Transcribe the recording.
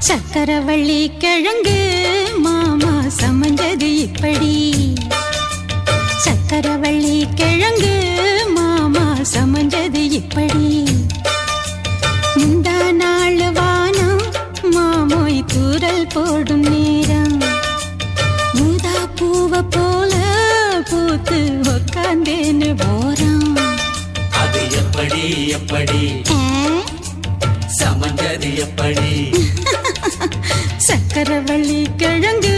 சக்கரவள்ளி கிழங்கு மாமா சமஞ்சது இப்படி. சக்கரவள்ளி கிழங்கு மாமா சமஞ்சது இப்படி. முந்தா நாள் வானம் மாமோய் தூரல் போடும் நேரம். மூதா பூவ போல பூத்து உக்காந்தேன்னு போறான். அது எப்படி எப்படி சமஞ்சது எப்படி? சக்கரவள்ளி கிழங்கு